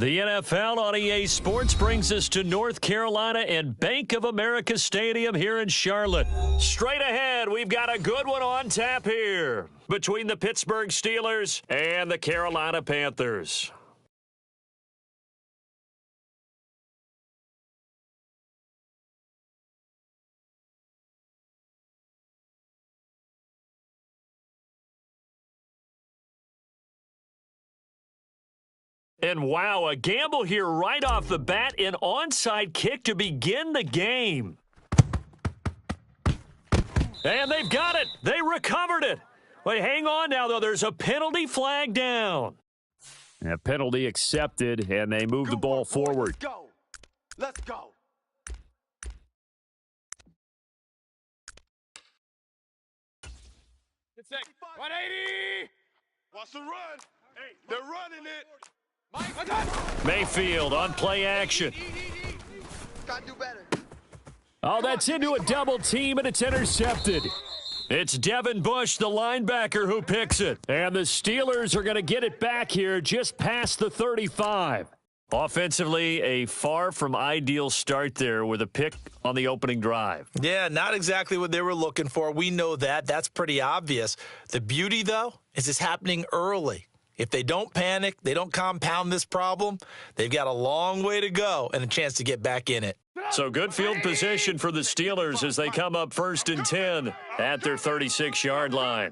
The NFL on EA Sports brings us to North Carolina and Bank of America Stadium here in Charlotte. Straight ahead, we've got a good one on tap here between the Pittsburgh Steelers and the Carolina Panthers. And wow, a gamble here right off the bat, an onside kick to begin the game. And they've got it. They recovered it. Wait, hang on now, though. There's a penalty flag down. A penalty accepted, and they move the ball forward. Let's go. Let's go. It's 180. Watch the run. Hey, they're running it. Mayfield on play action. Gotta do better. Oh, that's into a double team, and it's intercepted. It's Devin Bush, the linebacker, who picks it. And the Steelers are going to get it back here just past the 35. Offensively, a far from ideal start there with a pick on the opening drive. Yeah, not exactly what they were looking for. We know that. That's pretty obvious. The beauty, though, is it's happening early. If they don't panic, they don't compound this problem, they've got a long way to go and a chance to get back in it. So good field position for the Steelers as they come up 1st and 10 at their 36-yard line.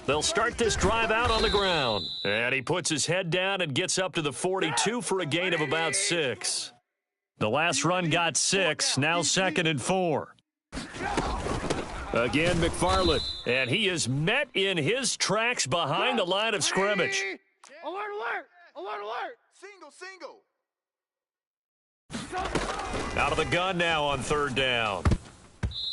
They'll start this drive out on the ground. And he puts his head down and gets up to the 42 for a gain of about 6. The last run got 6, now 2nd and 4. Again, McFarland. And he is met in his tracks behind the line of scrimmage. Alert, alert. Alert, alert. Single. Out of the gun now on 3rd down.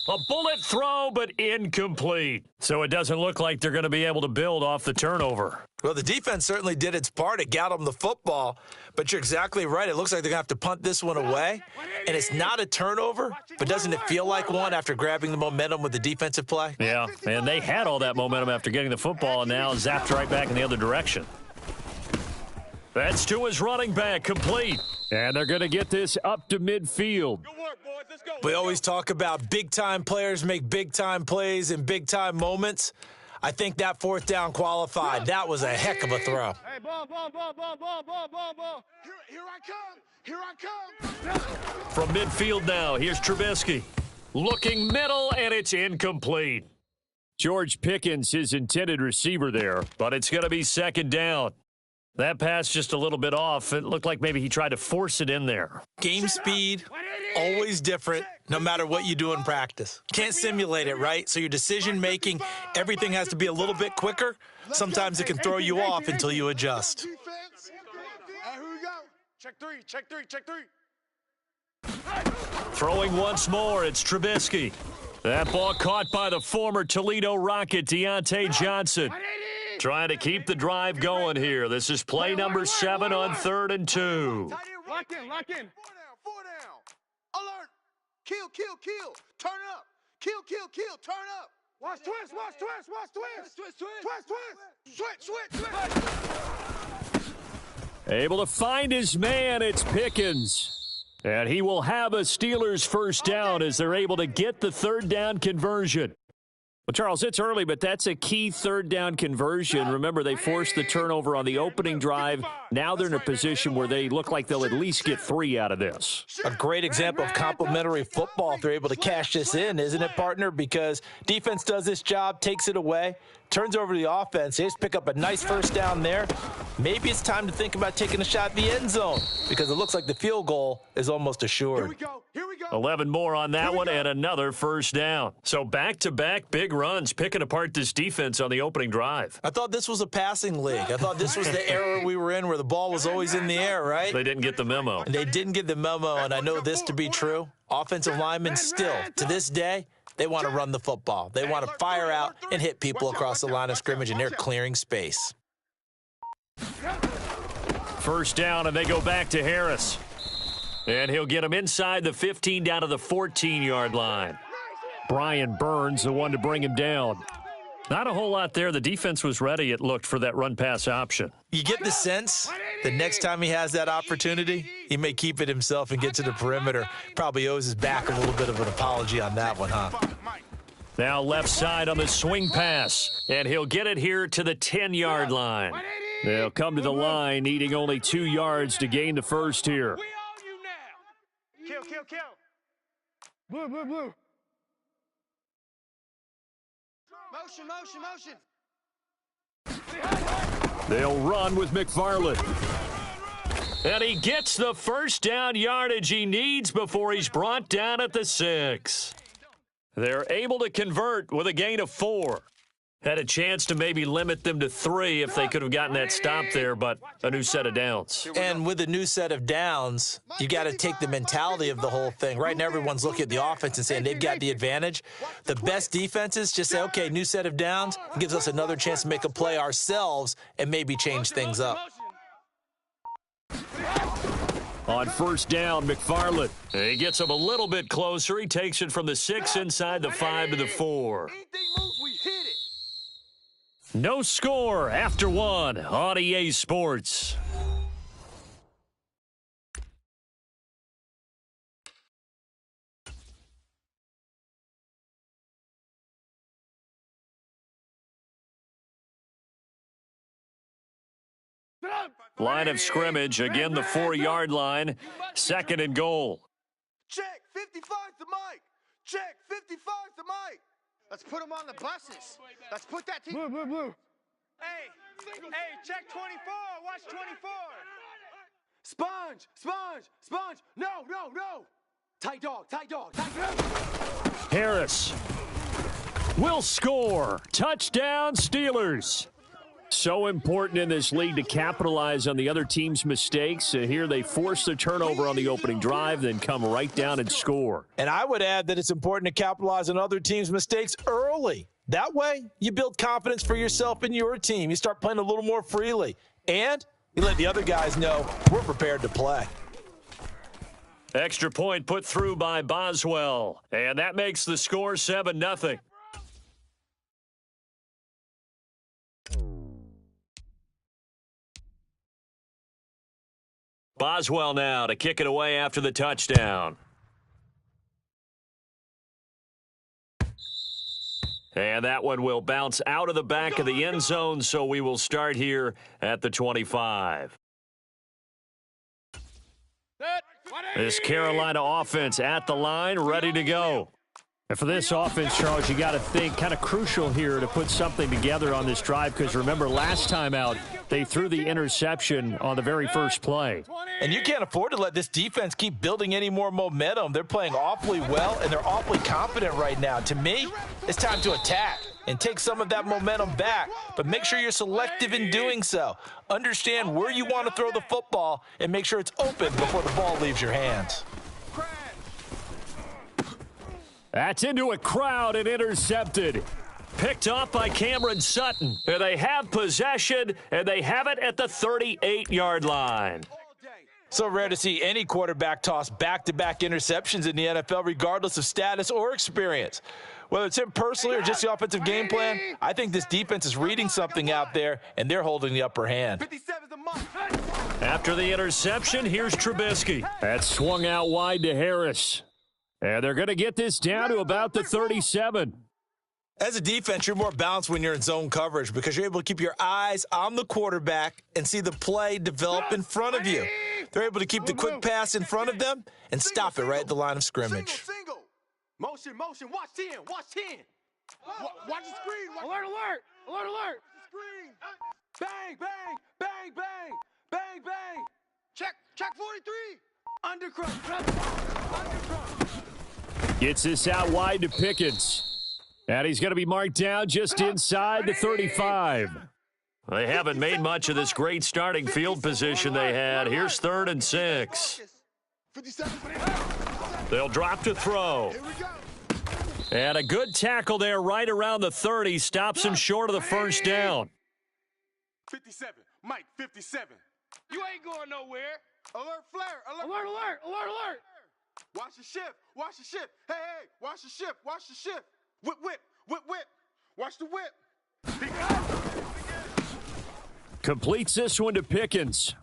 A bullet throw, but incomplete. So it doesn't look like they're going to be able to build off the turnover. Well, the defense certainly did its part. It got them the football, but you're exactly right. It looks like they're going to have to punt this one away, and it's not a turnover, but doesn't it feel like one after grabbing the momentum with the defensive play? Yeah, and they had all that momentum after getting the football, and now zapped right back in the other direction. That's to his running back, complete. And they're going to get this up to midfield. Good work, boys. Let's go. We always talk about big-time players make big-time plays in big-time moments. I think that 4th down qualified. That was a heck of a throw. Hey, ball. Here I come. From midfield now, here's Trubisky. Looking middle, and it's incomplete. George Pickens, his intended receiver there. But it's going to be 2nd down. That pass just a little bit off. It looked like maybe he tried to force it in there. Game speed, always different, no matter what you do in practice. Can't simulate it, right? So your decision-making, everything has to be a little bit quicker. Sometimes it can throw you off until you adjust. Here we go. Check three. Throwing once more, it's Trubisky. That ball caught by the former Toledo Rocket, Deontay Johnson. Trying to keep the drive going here. This is play number 7 on 3rd and 2. Lock in. 4 down. Alert. Kill. Turn up. Kill. Turn up. Watch twist. Switch. Able to find his man, it's Pickens. And he will have a Steelers 1st down as they're able to get the 3rd down conversion. Well, Charles, it's early, but that's a key 3rd down conversion. Remember, they forced the turnover on the opening drive. Now they're in a position where they look like they'll at least get 3 out of this. A great example of complementary football if they're able to cash this in, isn't it, partner? Because defense does this job, takes it away, turns over to the offense. They just pick up a nice 1st down there. Maybe it's time to think about taking a shot at the end zone because it looks like the field goal is almost assured. Here we go. 11 more on that one and another 1st down. So back-to-back big runs picking apart this defense on the opening drive. I thought this was a passing league. I thought this was the era we were in where the ball was always in the air, right? They didn't get the memo. They didn't get the memo, and I know this to be true. Offensive linemen still, to this day, they want to run the football. They want to fire out and hit people across the line of scrimmage, and they're clearing space. 1st down, and they go back to Harris. And he'll get him inside the 15 down to the 14-yard line. Brian Burns, the one to bring him down. Not a whole lot there. The defense was ready, it looked, for that run-pass option. You get the sense The next time he has that opportunity, he may keep it himself and get to the perimeter. Probably owes his back a little bit of an apology on that one, huh? Now left side on the swing pass, and he'll get it here to the 10-yard line. They'll come to the line, needing only 2 yards to gain the first here. We all you now. Kill, kill, kill. Blue, blue, blue. Motion, motion, motion. They'll run with McFarland. And he gets the first down yardage he needs before he's brought down at the 6. They're able to convert with a gain of 4. Had a chance to maybe limit them to 3 if they could have gotten that stop there, but a new set of downs. And with a new set of downs, you got to take the mentality of the whole thing. Right now, everyone's looking at the offense and saying they've got the advantage. The best defenses just say, okay, new set of downs. It gives us another chance to make a play ourselves and maybe change things up. On first down, McFarland. He gets him a little bit closer. He takes it from the 6 inside the 5 to the 4. Anything moves, we hit it. No score after 1 on EA Sports. Line of scrimmage, again the 4-yard line, 2nd and goal. Check, 55's the mic. Check, 55's the mic. Let's put them on the buses. Let's put that team. Blue, blue, blue. Hey, check 24. Watch 24. Sponge, sponge, sponge. No, no, no. Tight dog, tight dog, tight dog. Harris will score. Touchdown, Steelers. So important in this league to capitalize on the other team's mistakes. Here they force the turnover on the opening drive, then come right down and score. And I would add that it's important to capitalize on other teams' mistakes early. That way, you build confidence for yourself and your team. You start playing a little more freely. And you let the other guys know we're prepared to play. Extra point put through by Boswell. And that makes the score 7-0. Boswell now to kick it away after the touchdown. And that one will bounce out of the back of the end zone, so we will start here at the 25. This Carolina offense at the line, ready to go. And for this offense, Charles, you got to think kind of crucial here to put something together on this drive, because remember last time out, they threw the interception on the very first play. And you can't afford to let this defense keep building any more momentum. They're playing awfully well, and they're awfully confident right now. To me, it's time to attack and take some of that momentum back, but make sure you're selective in doing so. Understand where you want to throw the football and make sure it's open before the ball leaves your hands. That's into a crowd and intercepted. Picked off by Cameron Sutton. And they have possession, and they have it at the 38-yard line. So rare to see any quarterback toss back-to-back interceptions in the NFL, regardless of status or experience. Whether it's him personally or just the offensive game plan, I think this defense is reading something out there, and they're holding the upper hand. After the interception, here's Trubisky. That swung out wide to Harris. And they're going to get this down to about the 37. As a defense, you're more balanced when you're in zone coverage because you're able to keep your eyes on the quarterback and see the play develop in front of you. They're able to keep the quick pass in front of them and stop it right at the line of scrimmage. Single. Motion, motion. Watch 10. Watch 10. Watch the screen. Alert, alert. Alert, alert. Screen. Bang, bang, bang, bang, bang, bang. Check 43. Undercross. Gets this out wide to Pickens. And he's going to be marked down just inside the 35. They haven't made much of this great starting field position they had. Here's 3rd and 6. They'll drop to throw. And a good tackle there right around the 30. Stops him short of the first down. 57. Mike, 57. You ain't going nowhere. Alert, flare. Alert, Alert, alert. Alert, alert. Watch the ship. Watch the ship. Hey, hey. Watch the ship. Watch the ship. Whip, whip, whip, whip. Watch the whip. Completes this one to Pickens.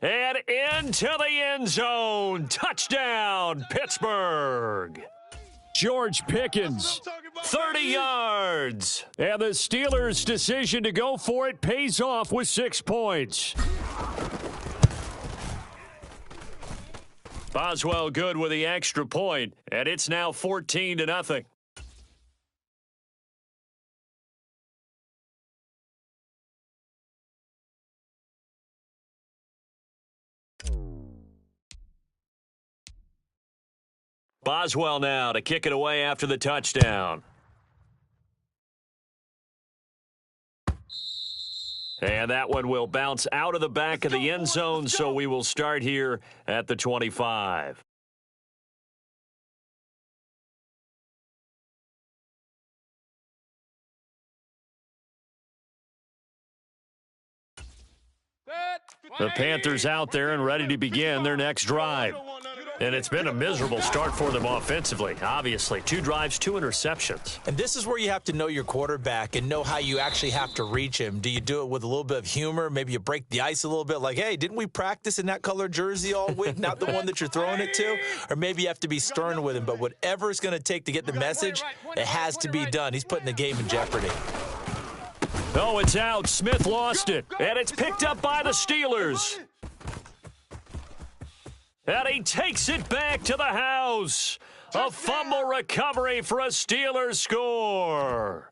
And into the end zone. Touchdown, Pittsburgh. George Pickens, 30 yards. and the Steelers' decision to go for it pays off with 6 points. Boswell good with the extra point, and it's now 14-0. Boswell now to kick it away after the touchdown. And that one will bounce out of the back of the end zone, so we will start here at the 25. The Panthers out there and ready to begin their next drive. And it's been a miserable start for them offensively, obviously. 2 drives, 2 interceptions. And this is where you have to know your quarterback and know how you actually have to reach him. Do you do it with a little bit of humor? Maybe you break the ice a little bit, like, hey, didn't we practice in that color jersey all week, not the one that you're throwing it to? Or maybe you have to be stern with him. But whatever it's going to take to get the message, it has to be done. He's putting the game in jeopardy. Oh, it's out. Smith lost it. And it's picked up by the Steelers. And he takes it back to the house. A fumble recovery for a Steelers score.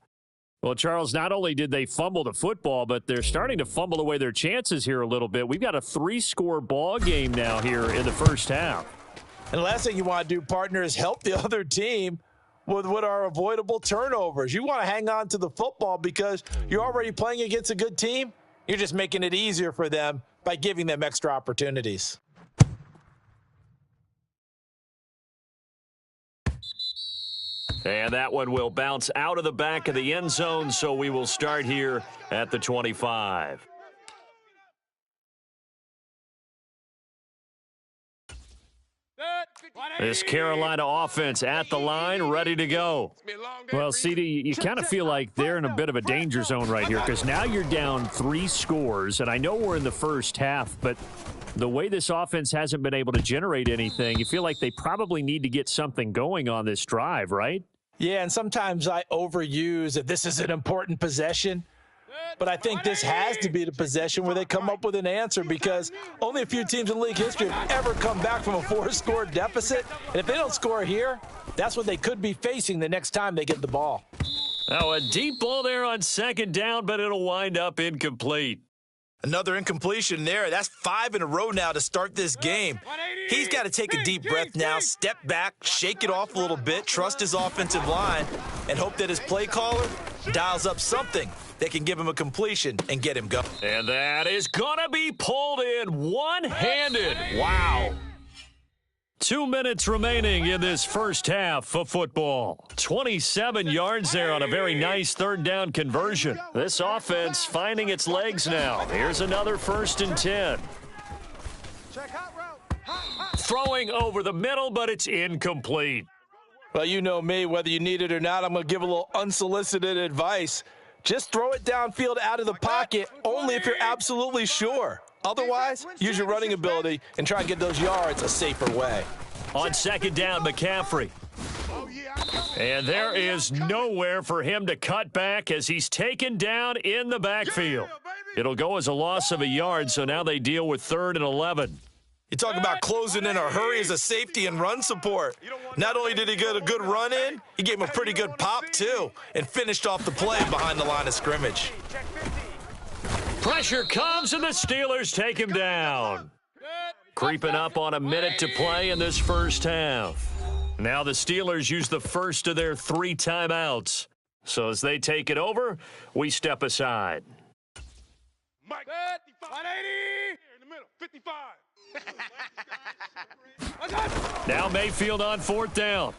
Well, Charles, not only did they fumble the football, but they're starting to fumble away their chances here a little bit. We've got a 3-score ball game now here in the first half. And the last thing you want to do, partner, is help the other team with what are avoidable turnovers. You want to hang on to the football because you're already playing against a good team. You're just making it easier for them by giving them extra opportunities. And that one will bounce out of the back of the end zone, so we will start here at the 25. This Carolina offense at the line, ready to go. Well, CD, you kind of feel like they're in a bit of a danger zone right here because now you're down 3 scores, and I know we're in the first half, but the way this offense hasn't been able to generate anything, you feel like they probably need to get something going on this drive, right? Yeah, and sometimes I overuse that this is an important possession. But I think this has to be the possession where they come up with an answer because only a few teams in league history have ever come back from a 4-score deficit. And if they don't score here, that's what they could be facing the next time they get the ball. Oh, a deep ball there on second down, but it'll wind up incomplete. Another incompletion there. That's 5 in a row now to start this game. He's got to take a deep breath now, step back, shake it off a little bit, trust his offensive line, and hope that his play caller dials up something that can give him a completion and get him going. And that is going to be pulled in one-handed. Wow. 2 minutes remaining in this first half of football. 27 yards there on a very nice third down conversion. This offense finding its legs now. Here's another 1st and 10. Throwing over the middle, but it's incomplete. Well, you know me, whether you need it or not, I'm going to give a little unsolicited advice. Just throw it downfield out of the pocket only if you're absolutely sure. Otherwise, use your running ability and try and get those yards a safer way. On second down, McCaffrey. And there is nowhere for him to cut back as he's taken down in the backfield. It'll go as a loss of a yard, so now they deal with 3rd and 11. You talk about closing in a hurry as a safety and run support. Not only did he get a good run in, he gave him a pretty good pop, too, and finished off the play behind the line of scrimmage. Pressure comes, and the Steelers take him down. Creeping up on a minute to play in this first half. Now the Steelers use the first of their 3 timeouts. So as they take it over, we step aside. Mike, 180. In the middle, 55. Now Mayfield on 4th down.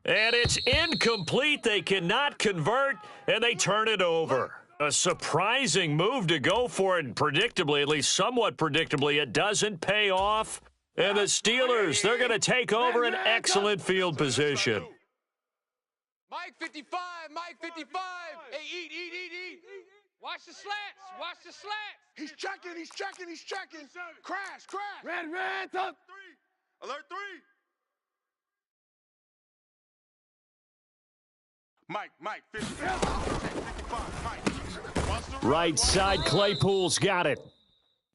And it's incomplete. They cannot convert, and they turn it over. A surprising move to go for it, and predictably, at least somewhat predictably, it doesn't pay off. And the Steelers, they're going to take over an excellent field position. Mike 55, Mike 55. Hey, eat. Watch the slats. He's checking. Crash. Red, top. Alert 3. Mike, 55, Mike. Right side, Claypool's got it.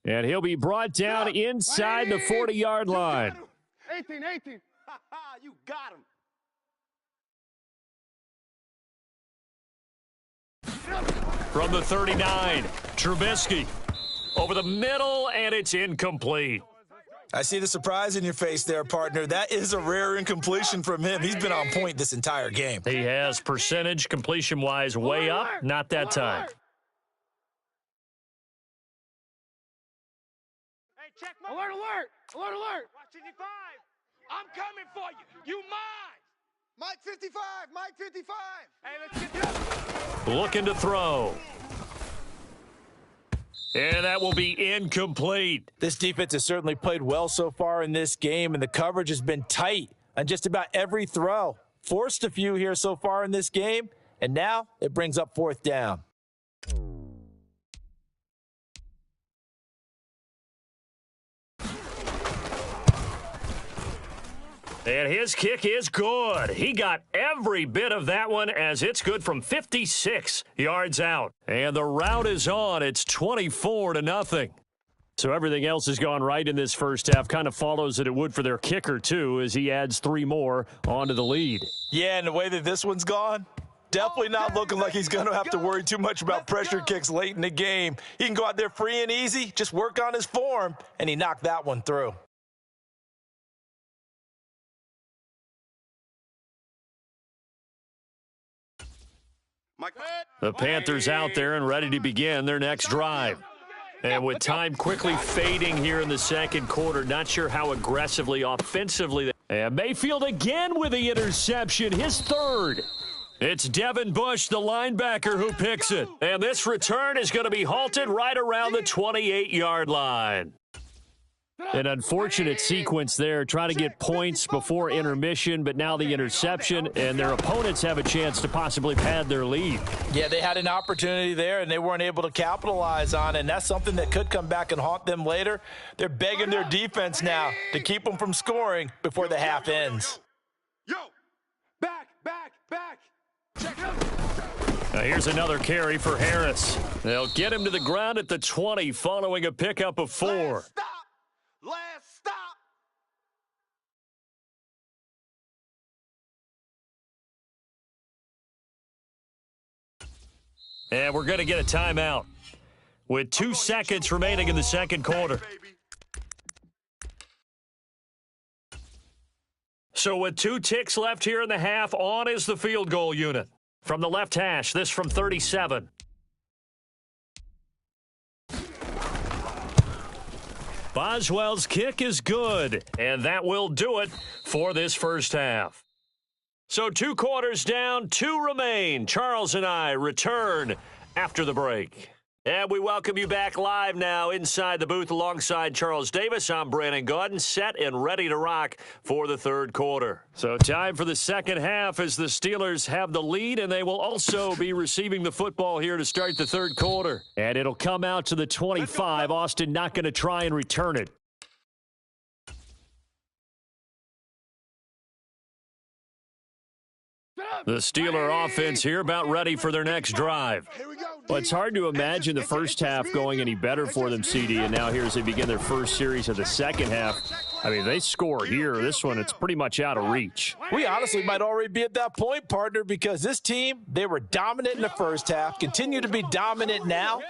And he'll be brought down inside the 40-yard line. 18. You got him. From the 39, Trubisky over the middle, and it's incomplete. I see the surprise in your face there, partner. That is a rare incompletion from him. He's been on point this entire game. He has percentage completion-wise way up. Not that time. Hey, check my alert. Watch 55. I'm coming for you. You mine. Mike 55. Hey, let's get this. Looking to throw. And that will be incomplete. This defense has certainly played well so far in this game, and the coverage has been tight on just about every throw. Forced a few here so far in this game, and now it brings up 4th down. And his kick is good. He got every bit of that one as it's good from 56 yards out. And the route is on. It's 24-0. So everything else has gone right in this first half. Kind of follows that it would for their kicker, too, as he adds 3 more onto the lead. Yeah, and the way that this one's gone, definitely not looking like he's going to have to worry too much about pressure kicks late in the game. He can go out there free and easy, just work on his form, and he knocked that one through. The Panthers out there and ready to begin their next drive. And with time quickly fading here in the second quarter, not sure how aggressively, offensively. And Mayfield again with the interception, his 3rd. It's Devin Bush, the linebacker, who picks it. And this return is going to be halted right around the 28-yard line. An unfortunate sequence there, trying to get points before intermission, but now the interception, and their opponents have a chance to possibly pad their lead. Yeah, they had an opportunity there, and they weren't able to capitalize on it, and that's something that could come back and haunt them later. They're begging their defense now to keep them from scoring before the half ends. Yo, back. Check him. Now here's another carry for Harris. They'll get him to the ground at the 20 following a pickup of 4. Last stop. And we're going to get a timeout with 2 seconds remaining in the second quarter. So with 2 ticks left here in the half, on is the field goal unit. From the left hash, this from 37. Boswell's kick is good, and that will do it for this first half. So 2 quarters down, 2 remain. Charles and I return after the break. And we welcome you back live now inside the booth alongside Charles Davis. I'm Brandon Gaudin, set and ready to rock for the third quarter. So time for the second half as the Steelers have the lead, and they will also be receiving the football here to start the third quarter. And it'll come out to the 25. Austin not going to try and return it. The Steeler offense here about ready for their next drive. Well, it's hard to imagine the first half going any better for them, CD, and now here as they begin their first series of the second half. I mean, they score here. This one, it's pretty much out of reach. We honestly might already be at that point, partner, because this team, they were dominant in the first half, continue to be dominant now,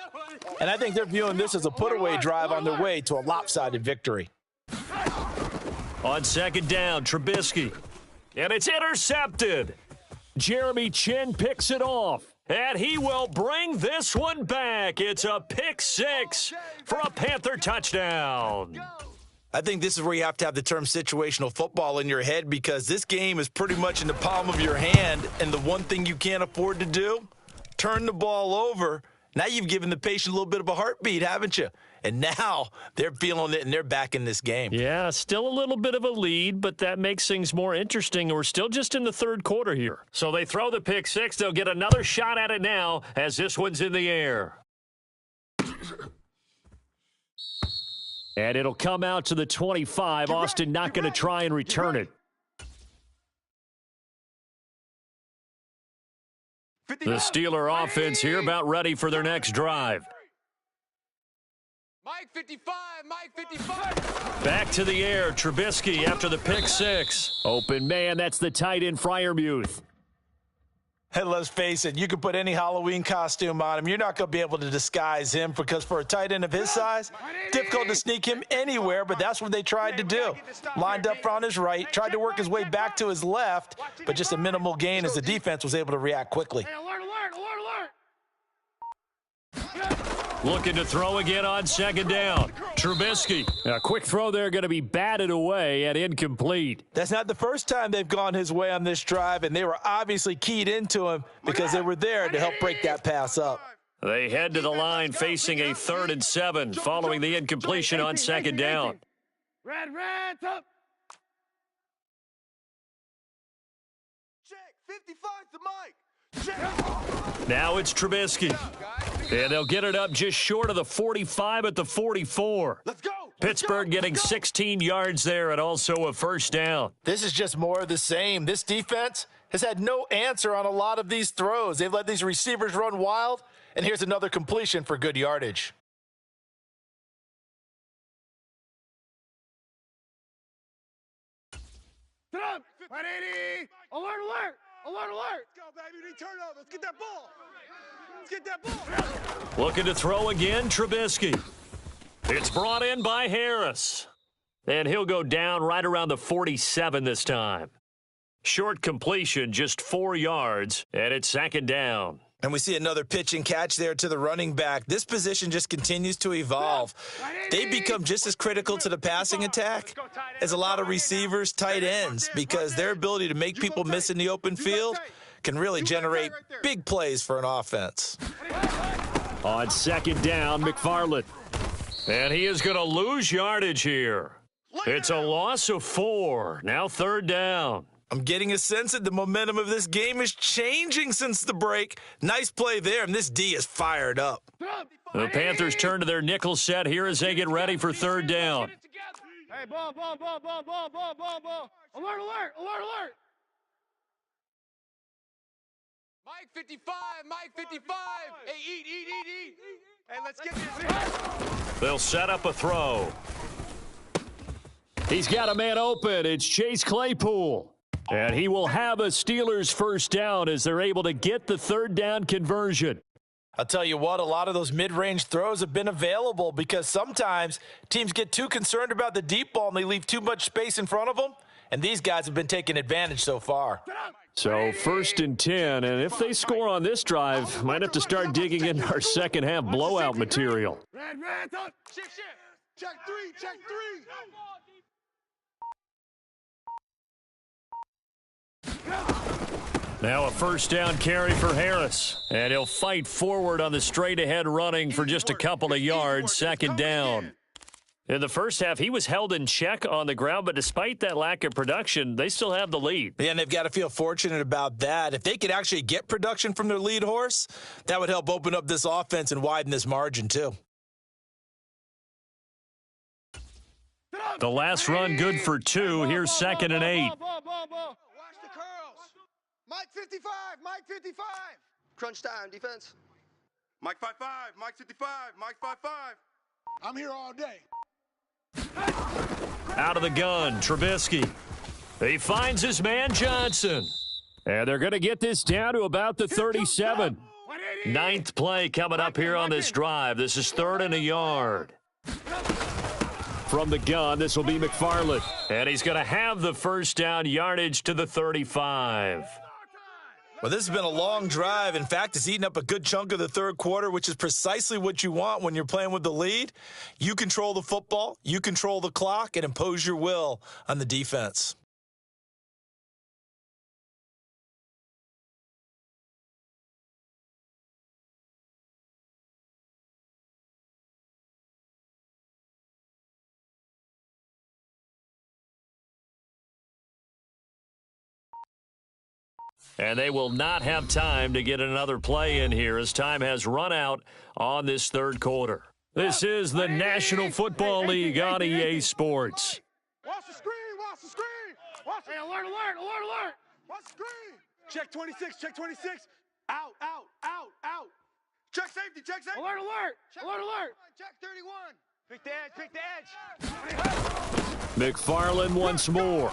and I think they're viewing this as a put-away drive on their way to a lopsided victory. On second down, Trubisky, and it's intercepted. Jeremy Chin picks it off, and he will bring this one back. It's a pick six for a Panther touchdown. I think this is where you have to have the term situational football in your head, because this game is pretty much in the palm of your hand, and the one thing you can't afford to do, turn the ball over. Now you've given the patient a little bit of a heartbeat, haven't you? And now they're feeling it, and they're back in this game. Yeah, still a little bit of a lead, but that makes things more interesting. We're still just in the third quarter here. So they throw the pick six. They'll get another shot at it now as this one's in the air. And it'll come out to the 25. Austin not going to try and return it. The Steeler offense here about ready for their next drive. Mike 55, Mike 55. Back to the air, Trubisky after the pick six. Open man, that's the tight end Freiermuth. And let's face it, you can put any Halloween costume on him. You're not going to be able to disguise him because for a tight end of his size, difficult to sneak him anywhere, but that's what they tried to do. Lined up on his right, tried to work his way back to his left, but just a minimal gain as the defense was able to react quickly. Hey, alert, alert, alert, alert. Looking to throw again on second down. Trubisky. A quick throw there going to be batted away and incomplete. That's not the first time they've gone his way on this drive, and they were obviously keyed into him because they were there to help break that pass up. They head to the line facing a 3rd and 7 following the incompletion on second down. Red, top. Check, 55's the mic. Check. Now it's Trubisky. And they'll get it up just short of the 45 at the 44. Let's go. Pittsburgh getting 16 yards there and also a first down. This is just more of the same. This defense has had no answer on a lot of these throws. They've let these receivers run wild, and here's another completion for good yardage. Sit up. 180. Alert, alert. Alert, alert. Let's go, baby. We turn over. Let's get that ball. Let's get that ball. Looking to throw again, Trubisky. It's brought in by Harris. And he'll go down right around the 47 this time. Short completion, just 4 yards, and it's second down. And we see another pitch and catch there to the running back. This position just continues to evolve. They become just as critical to the passing attack as a lot of receivers, tight ends, because their ability to make people miss in the open field can really generate big plays for an offense. On second down, McFarland. And he is going to lose yardage here. It's a loss of 4. Now 3rd down. I'm getting a sense that the momentum of this game is changing since the break. Nice play there, and this D is fired up. The Panthers turn to their nickel set here as they get ready for 3rd down. Hey, ball. Alert, alert, alert, alert. Mike 55, Mike 55. Hey, eat. Hey, let's get this. They'll set up a throw. He's got a man open. It's Chase Claypool. And he will have a Steelers first down as they're able to get the 3rd down conversion. I'll tell you what, a lot of those mid-range throws have been available because sometimes teams get too concerned about the deep ball and they leave too much space in front of them, and these guys have been taking advantage so far. So 1st and 10, and if they score on this drive, might have to start digging in our second half blowout material. Red, up. Shift. Check three. Now a first down carry for Harris. And he'll fight forward on the straight-ahead running for just a couple of yards, second down. In the first half, he was held in check on the ground, but despite that lack of production, they still have the lead. Yeah, and they've got to feel fortunate about that. If they could actually get production from their lead horse, that would help open up this offense and widen this margin too. The last run good for 2. Here's 2nd and 8. Watch the curls. Mike 55, Mike 55. Crunch time, defense. Mike 55, Mike 55, Mike 55. I'm here all day. Out of the gun, Trubisky. He finds his man Johnson. And they're going to get this down to about the 37. 9th play coming up here on this drive. This is 3rd and a yard. From the gun, this will be McFarland. And he's going to have the first down, yardage to the 35. Well, this has been a long drive. In fact, it's eaten up a good chunk of the 3rd quarter, which is precisely what you want when you're playing with the lead. You control the football, you control the clock, and impose your will on the defense. And they will not have time to get another play in here as time has run out on this 3rd quarter. This is the National Football League on EA Sports. Watch the screen, watch the screen. Watch the alert, alert, alert, alert. Watch the screen. Check 26, check 26. Out, out, out, out. Check safety, check safety. Alert, alert, alert, alert. Check 31. Pick the edge, pick the edge. McFarland once more.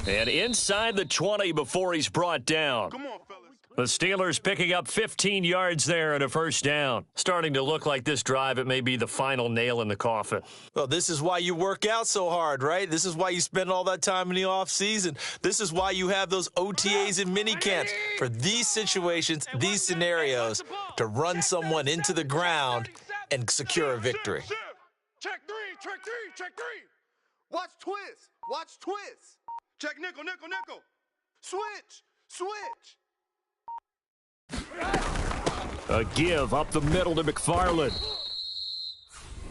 And inside the 20 before he's brought down. Come on, fellas. The Steelers picking up 15 yards there and a first down. Starting to look like this drive, it may be the final nail in the coffin. Well, this is why you work out so hard, right? This is why you spend all that time in the offseason. This is why you have those OTAs and mini camps for these situations, these scenarios, to run someone into the ground and secure a victory. Check three, check three, check three. Watch twist, watch twist. Check nickel, nickel, nickel. Switch, switch. A give up the middle to McFarland.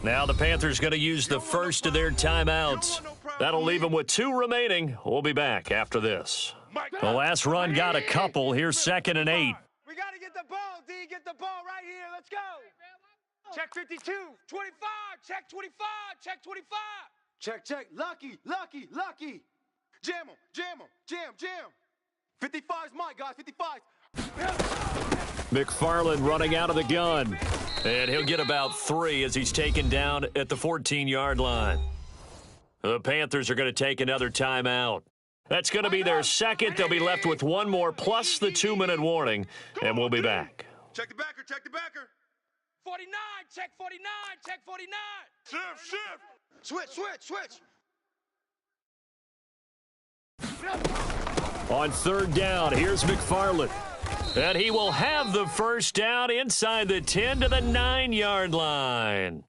Now the Panthers going to use the first of their timeouts. That'll leave them with 2 remaining. We'll be back after this. The last run got a couple. Here's 2nd and 8. We got to get the ball, D. Get the ball right here. Let's go. Check 52, 25, check 25, check 25. Check, check. Lucky, lucky, lucky. Jam him, jam him, jam, jam. 55's mine, guys, 55's. McFarland running out of the gun. And he'll get about 3 as he's taken down at the 14-yard line. The Panthers are going to take another timeout. That's going to be their second. They'll be left with 1 more plus the 2-minute warning, and we'll be back. Check the backer, check the backer. 49, check 49, check 49. Shift, shift. Switch, switch, switch. On 3rd down, here's McFarland. And he will have the first down inside the 10 to the 9-yard line.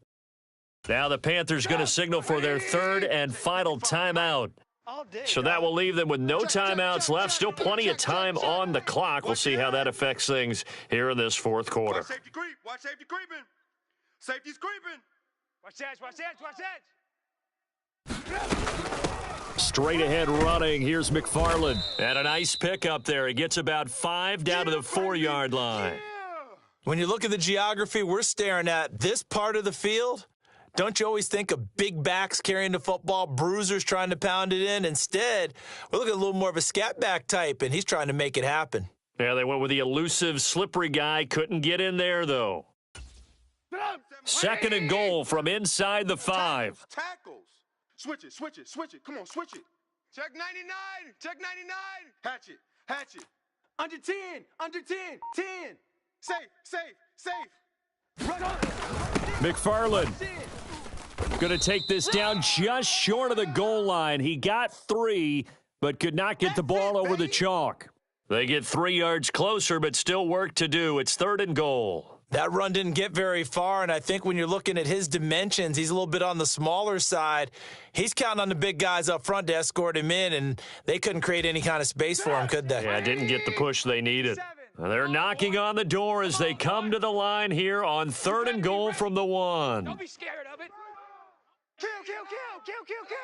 Now the Panthers going to signal for their 3rd and final timeout. So that will leave them with no timeouts left. Still plenty of time on the clock. We'll see how that affects things here in this 4th quarter. Watch safety creep. Watch safety creeping. Safety's creeping. Watch that, watch that, watch that. Straight ahead running. Here's McFarland. And a nice pickup there. He gets about 5 down to the 4-yard line. When you look at the geography we're staring at, this part of the field, don't you always think of big backs carrying the football, bruisers trying to pound it in? Instead, we're looking at a little more of a scat back type, and he's trying to make it happen. Yeah, they went with the elusive, slippery guy. Couldn't get in there, though. 2nd and goal from inside the 5. Tackles. Switch it, switch it, switch it. Come on, switch it. Check 99, check 99. Hatch it, hatch it. Under 10, under 10, 10. Safe, safe, safe. Run up. McFarland going to take this down just short of the goal line. He got 3, but could not get the ball over the chalk. They get 3 yards closer, but still work to do. It's 3rd and goal. That run didn't get very far, and I think when you're looking at his dimensions, he's a little bit on the smaller side. He's counting on the big guys up front to escort him in, and they couldn't create any kind of space for him, could they? Yeah, didn't get the push they needed. They're knocking on the door as they come to the line here on 3rd and goal from the 1. Don't be scared of it. Kill, kill, kill, kill, kill, kill.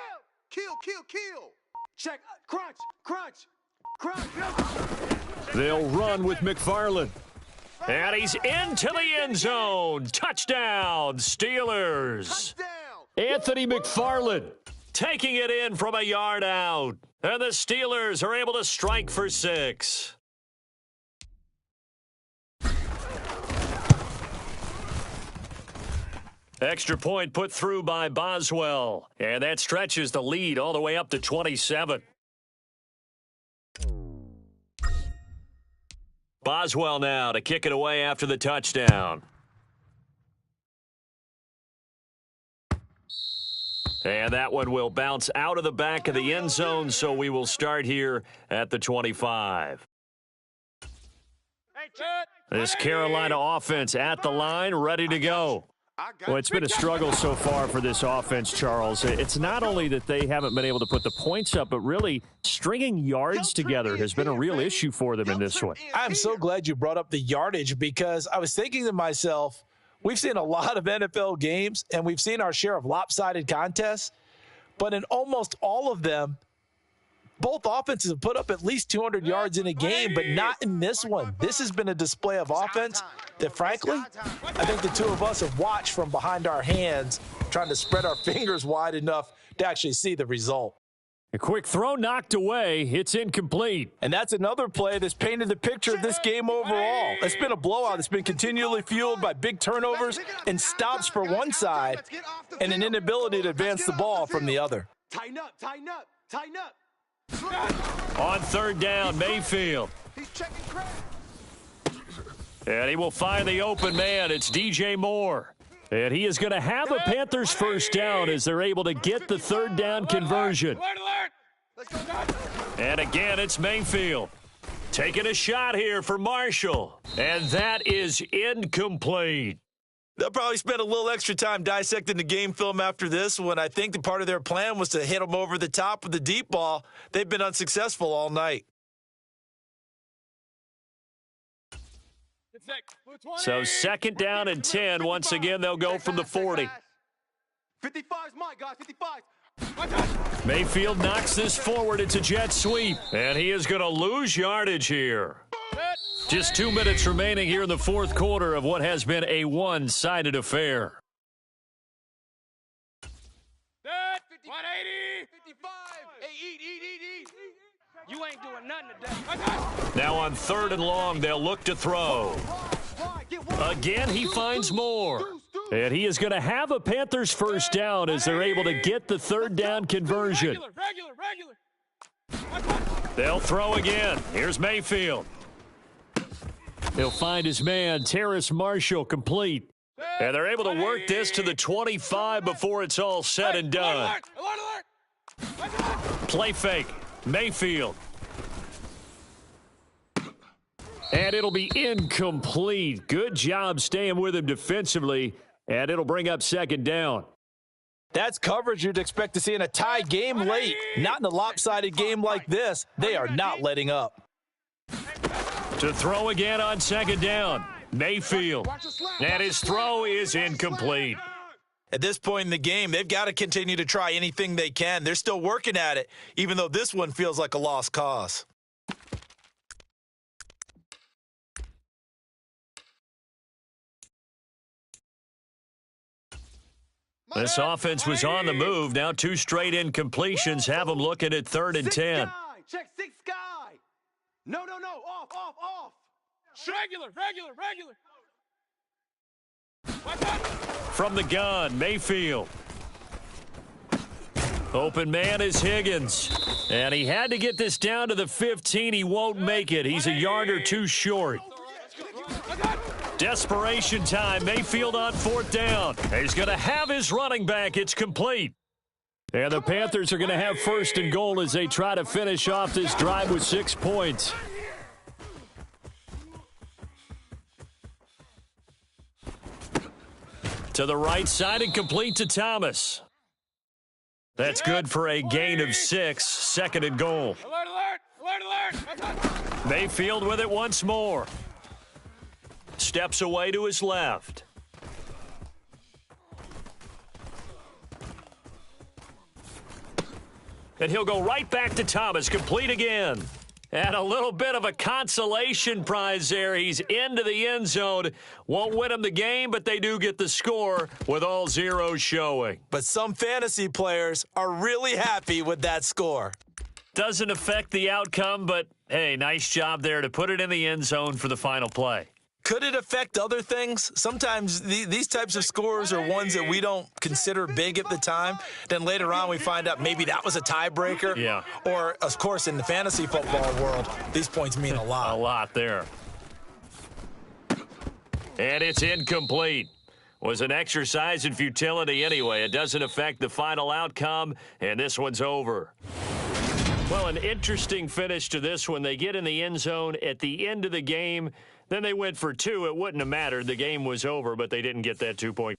Kill, kill, kill. Check, crunch, crunch, crunch. They'll run with McFarland. And he's into the end zone. Touchdown, Steelers. Touchdown. Anthony McFarland taking it in from a yard out. And the Steelers are able to strike for 6. Extra point put through by Boswell. And that stretches the lead all the way up to 27. Boswell now to kick it away after the touchdown. And that one will bounce out of the back of the end zone, so we will start here at the 25. This Carolina offense at the line, ready to go. Well, it's been a struggle so far for this offense, Charles. It's not only that they haven't been able to put the points up, but really stringing yards together has been a real issue for them in this one. I'm so glad you brought up the yardage, because I was thinking to myself, we've seen a lot of NFL games, and we've seen our share of lopsided contests, but in almost all of them, Both offenses have put up at least 200 yards in a game, but not in this one. This has been a display of offense that, frankly, I think the two of us have watched from behind our hands, trying to spread our fingers wide enough to actually see the result. A quick throw knocked away. It's incomplete. And that's another play that's painted the picture of this game overall. It's been a blowout. It's been continually fueled by big turnovers and stops for one side and an inability to advance the ball from the other. Tighten up, tighten up, tighten up. On third down, Mayfield. He's checking crack. And he will find the open man. It's DJ Moore. And he is going to have a Panthers first down as they're able to get the third down conversion. And again, it's Mayfield. Taking a shot here for Marshall. And that is incomplete. They'll probably spend a little extra time dissecting the game film after this one. I think the part of their plan was to hit them over the top with the deep ball. They've been unsuccessful all night. So second down and 10. Once again, they'll go from the 40. 55's mine, guys, 55. Mayfield knocks this forward. It's a jet sweep. And he is going to lose yardage here. Just 2 minutes remaining here in the fourth quarter of what has been a one-sided affair. 180. 55. Hey, eat. You ain't doing nothing today. Now on third and long, they'll look to throw. Again, he finds Moore. And he is going to have a Panthers first down as they're able to get the third down conversion. Regular. They'll throw again. Here's Mayfield. He'll find his man, Terrace Marshall, complete. And they're able to work this to the 25 before it's all said and done. Play fake. Mayfield. And it'll be incomplete. Good job staying with him defensively. And it'll bring up second down. That's coverage you'd expect to see in a tie game late. Not in a lopsided game like this. They are not letting up. To throw again on second down. Mayfield. And his throw is incomplete. At this point in the game, they've got to continue to try anything they can. They're still working at it, even though this one feels like a lost cause. This offense was on the move. Now 2 straight incompletions have them looking at third and 10. Check 6 guy. No. Off. Regular. From the gun, Mayfield. Open man is Higgins. And he had to get this down to the 15. He won't make it. He's a yard or 2 short. Desperation time. Mayfield on fourth down. He's going to have his running back. It's complete. And the Panthers are going to have first and goal as they try to finish off this drive with 6 points. To the right side and complete to Thomas. That's good for a gain of 6. Second and goal. Alert. Mayfield with it once more. Steps away to his left. And he'll go right back to Thomas, complete again. And a little bit of a consolation prize there. He's into the end zone. Won't win them the game, but they do get the score with all zeros showing. But some fantasy players are really happy with that score. Doesn't affect the outcome, but, hey, nice job there to put it in the end zone for the final play. Could it affect other things? Sometimes these types of scores are ones that we don't consider big at the time. Then later on we find out maybe that was a tiebreaker. Yeah. Or, of course, in the fantasy football world, these points mean a lot. A lot there. And it's incomplete. Was an exercise in futility anyway. It doesn't affect the final outcome, and this one's over. Well, an interesting finish to this one. They get in the end zone at the end of the game. Then they went for 2. It wouldn't have mattered. The game was over, but they didn't get that 2-point.